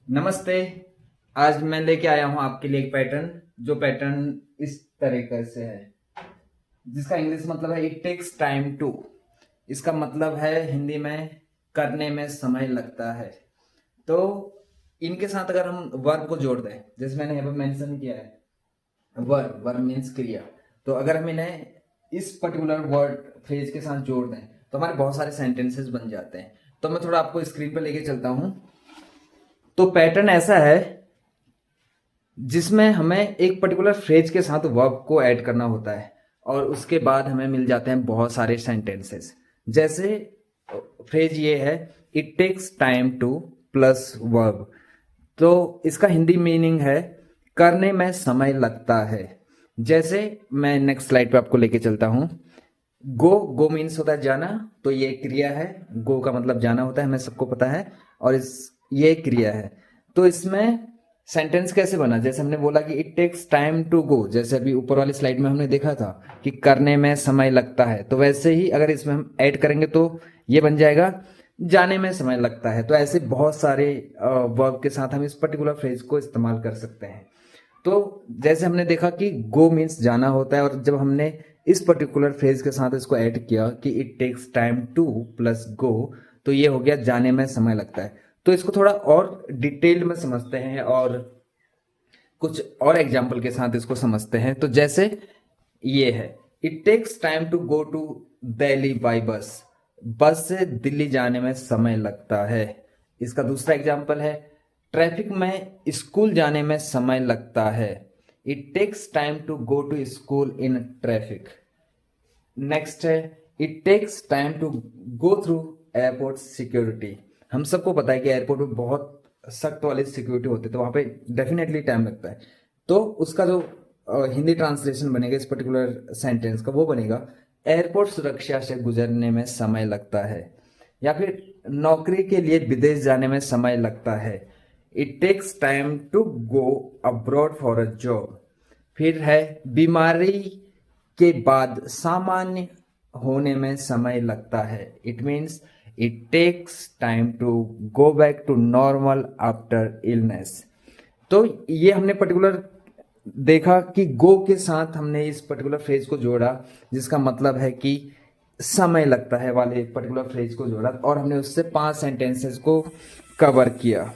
नमस्ते। आज मैं लेके आया हूँ आपके लिए एक पैटर्न। जो पैटर्न इस तरीके से है, जिसका इंग्लिश मतलब है इट टेक्स टाइम टू। इसका मतलब है हिंदी में करने में समय लगता है। तो इनके साथ अगर हम वर्ब को जोड़ दें, जैसे मैंने यहाँ पर मेंशन किया है, वर्ब वर्ब मीन्स क्रिया। तो अगर हम इन्हें इस पर्टिकुलर वर्ड फ्रेज के साथ जोड़ दें तो हमारे बहुत सारे सेंटेंसेस बन जाते हैं। तो मैं थोड़ा आपको स्क्रीन पर लेके चलता हूँ। तो पैटर्न ऐसा है जिसमें हमें एक पर्टिकुलर फ्रेज के साथ वर्ब को ऐड करना होता है और उसके बाद हमें मिल जाते हैं बहुत सारे सेंटेंसेस। जैसे फ्रेज ये है, it takes time to plus verb. तो इसका हिंदी मीनिंग है करने में समय लगता है। जैसे मैं नेक्स्ट स्लाइड पे आपको लेके चलता हूं। गो गो मीन्स होता है जाना, तो ये क्रिया है। गो का मतलब जाना होता है, हमें सबको पता है। और ये क्रिया है। तो इसमें सेंटेंस कैसे बना, जैसे हमने बोला कि it takes time to go, जैसे अभी ऊपर वाली स्लाइड में हमने देखा था कि करने में समय लगता है, तो वैसे ही अगर इसमें हम ऐड करेंगे तो ये बन जाएगा जाने में समय लगता है। तो ऐसे बहुत सारे वर्ब के साथ हम इस पर्टिकुलर फ्रेज को इस्तेमाल कर सकते हैं। तो जैसे हमने देखा कि गो मीन्स जाना होता है, और जब हमने इस पर्टिकुलर फ्रेज के साथ इसको ऐड किया कि it takes time to plus go, तो ये हो गया जाने में समय लगता है। तो इसको थोड़ा और डिटेल में समझते हैं और कुछ और एग्जाम्पल के साथ इसको समझते हैं। तो जैसे ये है, it takes time to go to Delhi by bus. Bus से दिल्ली जाने में समय लगता है। इसका दूसरा एग्जाम्पल है, ट्रैफिक में स्कूल जाने में समय लगता है। It takes time to go to school in traffic. Next है, it takes time to go through airport security. हम सबको पता है कि एयरपोर्ट में बहुत सख्त वाली सिक्योरिटी होती है, तो वहां पे डेफिनेटली टाइम लगता है। तो उसका जो हिंदी ट्रांसलेशन बनेगा इस पर्टिकुलर सेंटेंस का, वो बनेगा एयरपोर्ट सुरक्षा से गुजरने में समय लगता है। या फिर नौकरी के लिए विदेश जाने में समय लगता है। It takes time to go abroad for a job. फिर है, बीमारी के बाद सामान्य होने में समय लगता है। It means it takes time to go back to normal after illness. तो ये हमने पर्टिकुलर देखा कि गो के साथ हमने इस पर्टिकुलर फ्रेज को जोड़ा, जिसका मतलब है कि समय लगता है वाले पर्टिकुलर फ्रेज को जोड़ा, और हमने उससे 5 सेंटेंसेस को कवर किया।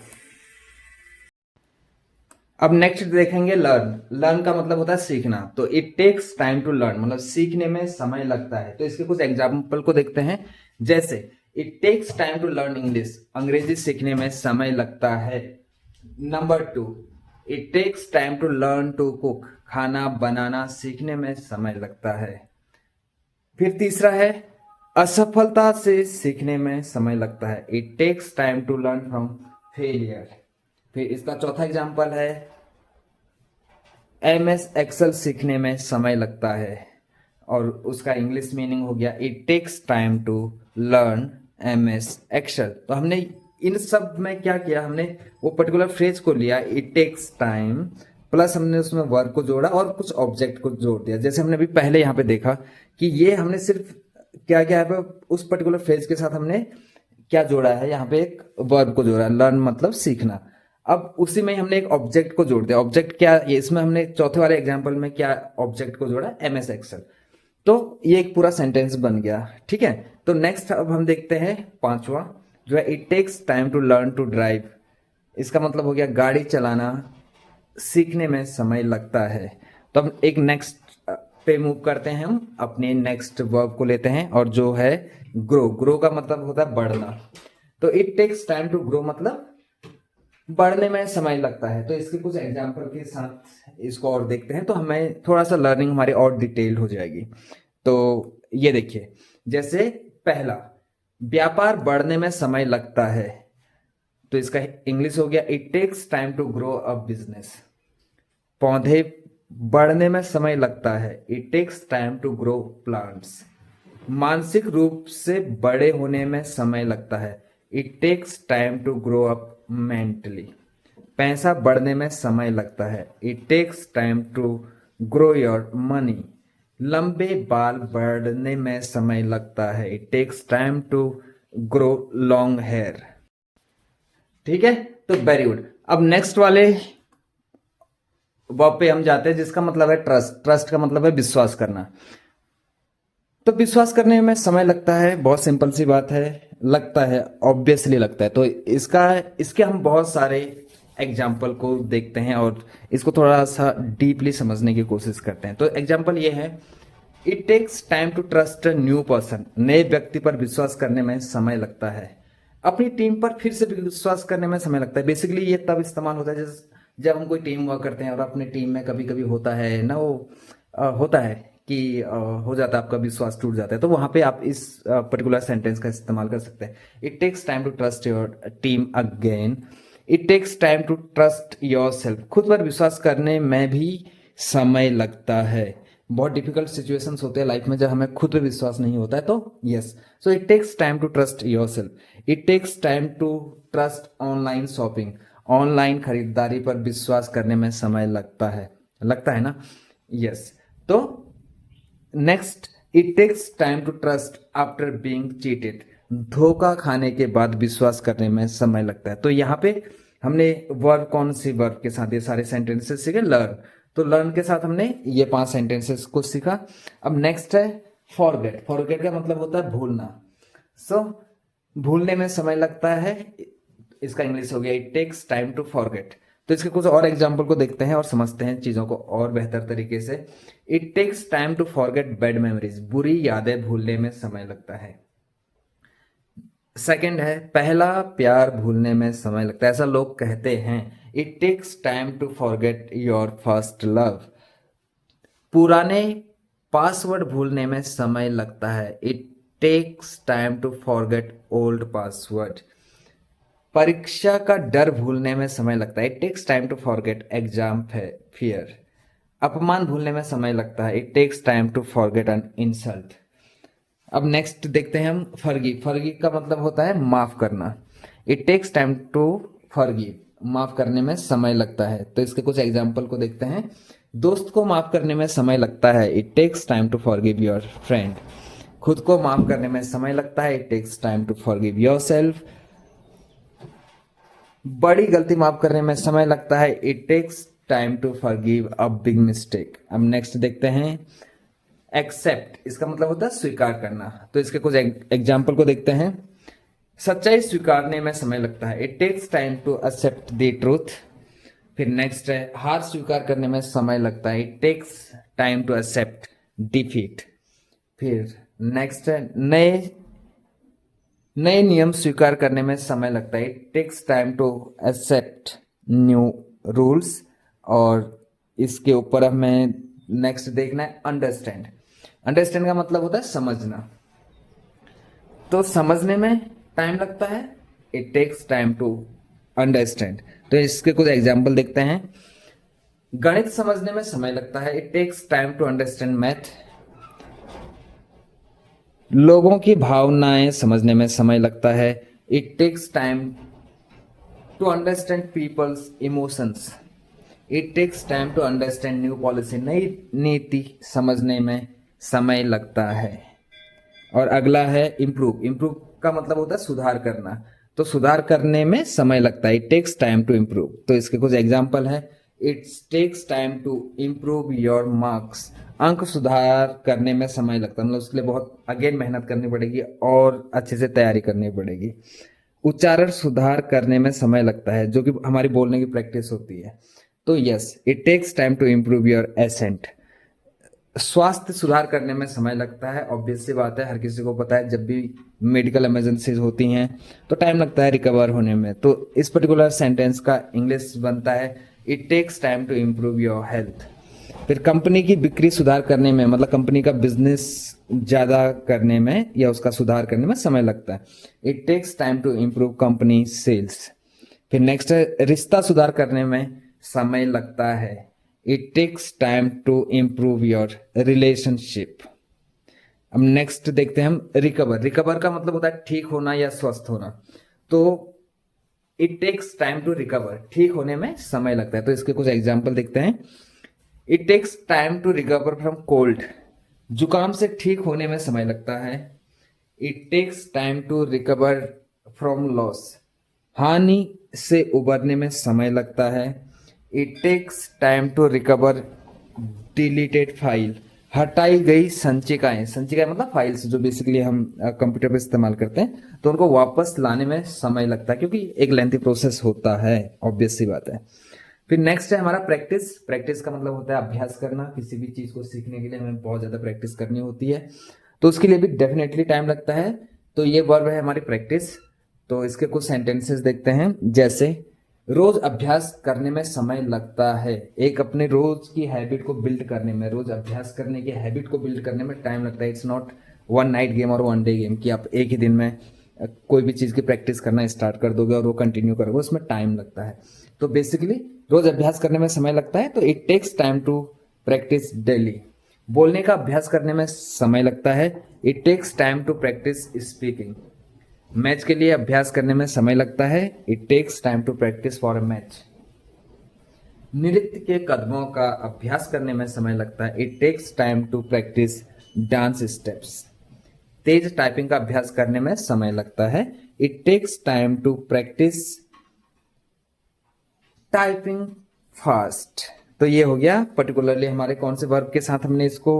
अब नेक्स्ट देखेंगे लर्न। लर्न का मतलब होता है सीखना। तो it takes time to learn मतलब सीखने में समय लगता है। तो इसके कुछ एग्जाम्पल को देखते हैं। जैसे it takes time to learn English, अंग्रेजी सीखने में समय लगता है। नंबर 2, it takes time to learn to cook, खाना बनाना सीखने में समय लगता है। फिर तीसरा है, असफलता से सीखने में समय लगता है। It takes time to learn from failure. फिर इसका चौथा एग्जाम्पल है, MS एक्सेल सीखने में समय लगता है, और उसका इंग्लिश मीनिंग हो गया it takes time to learn MS Excel. तो हमने इन सब में क्या किया, हमने वो पर्टिकुलर फ्रेज को लिया इट टेक्स टाइम, प्लस हमने उसमें वर्ब को जोड़ा और कुछ ऑब्जेक्ट को जोड़ दिया। जैसे हमने अभी पहले यहाँ पे देखा कि ये हमने सिर्फ क्या क्या है, उस पर्टिकुलर फ्रेज के साथ हमने क्या जोड़ा है, यहाँ पे एक वर्ब को जोड़ा, लर्न मतलब सीखना। अब उसी में हमने एक ऑब्जेक्ट को जोड़ दिया। ऑब्जेक्ट क्या, ये इसमें हमने चौथे वाले एग्जांपल में क्या ऑब्जेक्ट को जोड़ा, MS एक्सेल। तो ये एक पूरा सेंटेंस बन गया। ठीक है। तो नेक्स्ट अब हम देखते हैं पांचवा, जो है it takes time to learn to drive. इसका मतलब हो गया गाड़ी चलाना सीखने में समय लगता है। तो अब एक नेक्स्ट पे मूव करते हैं, हम अपने नेक्स्ट वर्ब को लेते हैं, और जो है ग्रो। ग्रो का मतलब होता है बढ़ना। तो it takes time to grow मतलब बढ़ने में समय लगता है। तो इसके कुछ एग्जाम्पल के साथ इसको और देखते हैं, तो हमें थोड़ा सा लर्निंग हमारी और डिटेल हो जाएगी। तो ये देखिए, जैसे पहला, व्यापार बढ़ने में समय लगता है। तो इसका इंग्लिश हो गया it takes time to grow a business. पौधे बढ़ने में समय लगता है। It takes time to grow plants. मानसिक रूप से बड़े होने में समय लगता है। It takes time to grow up mentally. पैसा बढ़ने में समय लगता है। It takes time to grow your money. लंबे बाल बढ़ने में समय लगता है। It takes time to grow long hair. ठीक है। तो वेरी गुड। अब नेक्स्ट वाले वर्ब पे हम जाते हैं जिसका मतलब है ट्रस्ट। ट्रस्ट का मतलब है विश्वास करना। तो विश्वास करने में समय लगता है, बहुत सिंपल सी बात है, लगता है, ऑब्वियसली लगता है। तो इसके हम बहुत सारे एग्जाम्पल को देखते हैं और इसको थोड़ा सा डीपली समझने की कोशिश करते हैं। तो एग्जाम्पल ये है, it takes time to trust a new person. नए व्यक्ति पर विश्वास करने में समय लगता है। अपनी टीम पर फिर से विश्वास करने में समय लगता है। बेसिकली ये तब इस्तेमाल होता है जब हम कोई टीम वर्क करते हैं और अपने टीम में कभी कभी होता है ना, वो होता है कि हो जाता है, आपका विश्वास टूट जाता है, तो वहां पे आप इस पर्टिकुलर सेंटेंस का इस्तेमाल कर सकते हैं। It takes time to trust your team again. It takes time to trust yourself. खुद पर विश्वास करने में भी समय लगता है। बहुत डिफिकल्ट सिचुएशंस होते हैं लाइफ में जब हमें खुद पे विश्वास नहीं होता है, तो yes, so it takes time to trust yourself. It takes time to trust online shopping. Online खरीदारी पर विश्वास करने में समय लगता है ना, यस। तो next, it takes time to trust after being cheated. धोखा खाने के बाद विश्वास करने में समय लगता है। तो यहाँ पे हमने वर्ब, कौन सी वर्ब के साथ ये सारे सेंटेंसेस सीखे? लर्न। तो लर्न के साथ हमने ये 5 सेंटेंसेस को सीखा। अब नेक्स्ट है फॉरगेट। फॉरगेट का मतलब होता है भूलना। सो भूलने में समय लगता है, इसका इंग्लिश हो गया it takes time to forget. तो इसके कुछ और एग्जाम्पल को देखते हैं और समझते हैं चीजों को और बेहतर तरीके से। It takes time to forget bad memories. बुरी यादें भूलने में समय लगता है। सेकंड है पहला प्यार भूलने में समय लगता है, ऐसा लोग कहते हैं। It takes time to forget your first love. पुराने पासवर्ड भूलने में समय लगता है। It takes time to forget old password. परीक्षा का डर भूलने में समय लगता है। It takes time to forget exam fear. अपमान भूलने में समय लगता है। It takes time to forget an insult. अब नेक्स्ट देखते हैं हम फॉरगिव। फॉरगिव का मतलब होता है माफ करना। It takes time to forgive. माफ करने में समय लगता है। तो इसके कुछ एग्जाम्पल को देखते हैं। दोस्त को माफ करने में समय लगता है। It takes time to forgive your friend. खुद को माफ करने में समय लगता है। It takes time to forgive yourself. बड़ी गलती माफ करने में समय लगता है। It takes time to forgive a big mistake. अब नेक्स्ट देखते हैं एक्सेप्ट। इसका मतलब होता है स्वीकार करना। तो इसके कुछ एग्जाम्पल को देखते हैं। सच्चाई स्वीकारने में समय लगता है। It takes time to accept the truth. फिर नेक्स्ट है हार स्वीकार करने में समय लगता है। It takes time to accept defeat. फिर नेक्स्ट है नए नियम स्वीकार करने में समय लगता है। It takes time to accept new rules. और इसके ऊपर हमें नेक्स्ट देखना है अंडरस्टैंड। अंडरस्टैंड का मतलब होता है समझना। तो समझने में टाइम लगता है। It takes time to understand. तो इसके कुछ एग्जाम्पल देखते हैं। गणित समझने में समय लगता है। It takes time to understand math. लोगों की भावनाएं समझने में समय लगता है। It takes time to understand people's emotions. It takes time to understand new policy. नई नीति समझने में समय लगता है। और अगला है इम्प्रूव। इम्प्रूव का मतलब होता है सुधार करना। तो सुधार करने में समय लगता है। It takes time to improve. तो इसके कुछ एग्जाम्पल है। It takes time to improve your marks. अंक सुधार करने में समय लगता है, मतलब उसके लिए बहुत अगेन मेहनत करनी पड़ेगी और अच्छे से तैयारी करनी पड़ेगी। उच्चारण सुधार करने में समय लगता है, जो कि हमारी बोलने की प्रैक्टिस होती है। तो yes, it takes time to improve your accent. स्वास्थ्य सुधार करने में समय लगता है। ऑब्वियस सी बात है, हर किसी को पता है जब भी मेडिकल इमरजेंसीज होती हैं तो टाइम लगता है रिकवर होने में। तो इस पर्टिकुलर सेंटेंस का इंग्लिश बनता है it takes time to improve your health. फिर कंपनी की बिक्री सुधार करने में, मतलब कंपनी का बिजनेस ज़्यादा करने में या उसका सुधार करने में समय लगता है। It takes time to improve company sales. फिर नेक्स्ट है रिश्ता सुधार करने में समय लगता है। It takes time to improve your relationship. अब नेक्स्ट देखते हैं हम रिकवर। रिकवर का मतलब होता है ठीक होना या स्वस्थ होना। तो it takes time to recover. ठीक होने में समय लगता है। तो इसके कुछ एग्जाम्पल देखते हैं। It takes time to recover from cold. जुकाम से ठीक होने में समय लगता है। It takes time to recover from loss. हानि से उबरने में समय लगता है। It takes time to recover deleted file, हटाई गई संचिकाएं, संचिकाएं मतलब फाइल्स जो बेसिकली हम कंप्यूटर पे इस्तेमाल करते हैं, तो उनको वापस लाने में समय लगता है क्योंकि एक लेंथी प्रोसेस होता है, ऑब्वियस सी बात है। फिर नेक्स्ट है हमारा प्रैक्टिस। प्रैक्टिस का मतलब होता है अभ्यास करना। किसी भी चीज को सीखने के लिए हमें बहुत ज्यादा प्रैक्टिस करनी होती है, तो उसके लिए भी डेफिनेटली टाइम लगता है। तो ये वर्ब है हमारी प्रैक्टिस। तो इसके कुछ सेंटेंसेस देखते हैं, जैसे रोज अभ्यास करने में समय लगता है। एक अपने रोज की हैबिट को बिल्ड करने में, रोज अभ्यास करने की हैबिट को बिल्ड करने में टाइम लगता है। It's not one night game और वन डे गेम कि आप एक ही दिन में कोई भी चीज की प्रैक्टिस करना स्टार्ट कर दोगे और वो कंटिन्यू करोगे, उसमें टाइम लगता है। तो बेसिकली रोज अभ्यास करने में समय लगता है, तो it takes time to practise daily. बोलने का अभ्यास करने में समय लगता है। It takes time to practise speaking. Match के लिए अभ्यास करने में समय लगता है। It takes time to practise for a match. नृत्य के कदमों का अभ्यास करने में समय लगता है। It takes time to practise dance steps. तेज टाइपिंग का अभ्यास करने में समय लगता है। It takes time to practise typing fast. तो ये हो गया पर्टिकुलरली हमारे कौन से वर्ब के साथ हमने इसको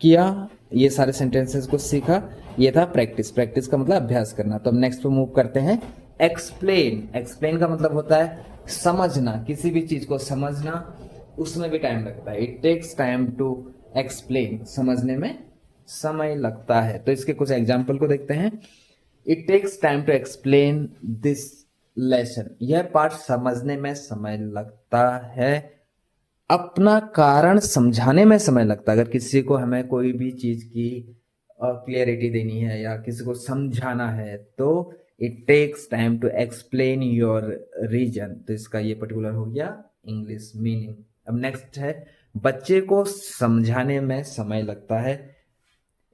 किया, ये सारे सेंटेंसेस को सीखा। ये था प्रैक्टिस। प्रैक्टिस का मतलब अभ्यास करना। तो अब नेक्स्ट पे मूव करते हैं। एक्सप्लेन। एक्सप्लेन का मतलब होता है समझना, किसी भी चीज को समझना, उसमें भी टाइम लगता है। It takes time to explain. समझने में समय लगता है। तो इसके कुछ एग्जाम्पल को देखते हैं। It takes time to explain this lesson. यह पाठ समझने में समय लगता है। अपना कारण समझाने में समय लगता है। अगर किसी को हमें कोई भी चीज की क्लियरिटी देनी है या किसी को समझाना है, तो it takes time to explain your reason. तो इसका ये पर्टिकुलर हो गया इंग्लिश मीनिंग। अब नेक्स्ट है बच्चे को समझाने में समय लगता है।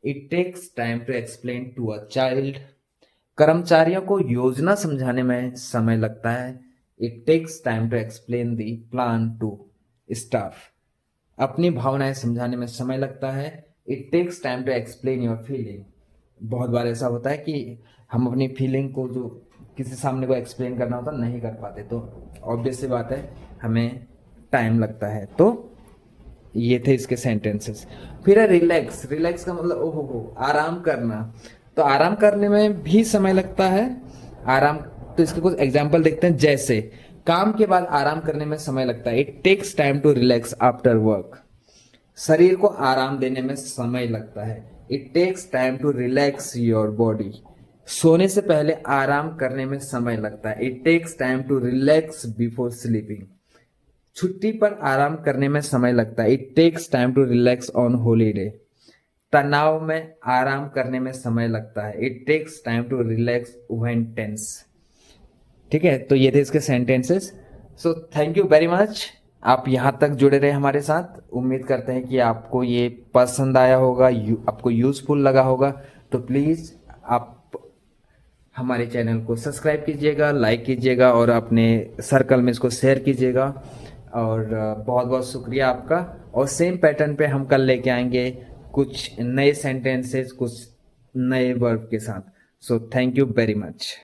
It takes time to explain to a child. कर्मचारियों को योजना समझाने में समय लगता है। It takes time to explain the plan to staff. अपनी भावनाएं समझाने में समय लगता है। It takes time to explain your feeling. बहुत बार ऐसा होता है कि हम अपनी फीलिंग को जो किसी सामने को एक्सप्लेन करना होता नहीं कर पाते, तो ऑब्वियस सी बात है हमें टाइम लगता है। तो ये थे इसके सेंटेंसेस। फिर है रिलैक्स। रिलैक्स का मतलब ओहो हो आराम करना। तो आराम करने में भी समय लगता है। आराम, तो इसके कुछ एग्जांपल देखते हैं, जैसे काम के बाद आराम करने में समय लगता है। It takes time to relax after work. शरीर को आराम देने में समय लगता है। It takes time to relax your body. सोने से पहले आराम करने में समय लगता है। It takes time to relax before sleeping. छुट्टी पर आराम करने में समय लगता है। It takes time to relax on holiday. तनाव में आराम करने में समय लगता है। It takes time to relax when tense. ठीक है, तो ये थे इसके sentences. So thank you very much. आप यहाँ तक जुड़े रहे हमारे साथ। उम्मीद करते हैं कि आपको ये पसंद आया होगा, आपको यूजफुल लगा होगा। तो प्लीज़ आप हमारे चैनल को सब्सक्राइब कीजिएगा, लाइक कीजिएगा और अपने सर्कल में इसको शेयर कीजिएगा। और बहुत बहुत शुक्रिया आपका। और सेम पैटर्न पे हम कल लेके आएंगे कुछ नए सेंटेंसेस, कुछ नए वर्ब के साथ। सो थैंक यू वेरी मच।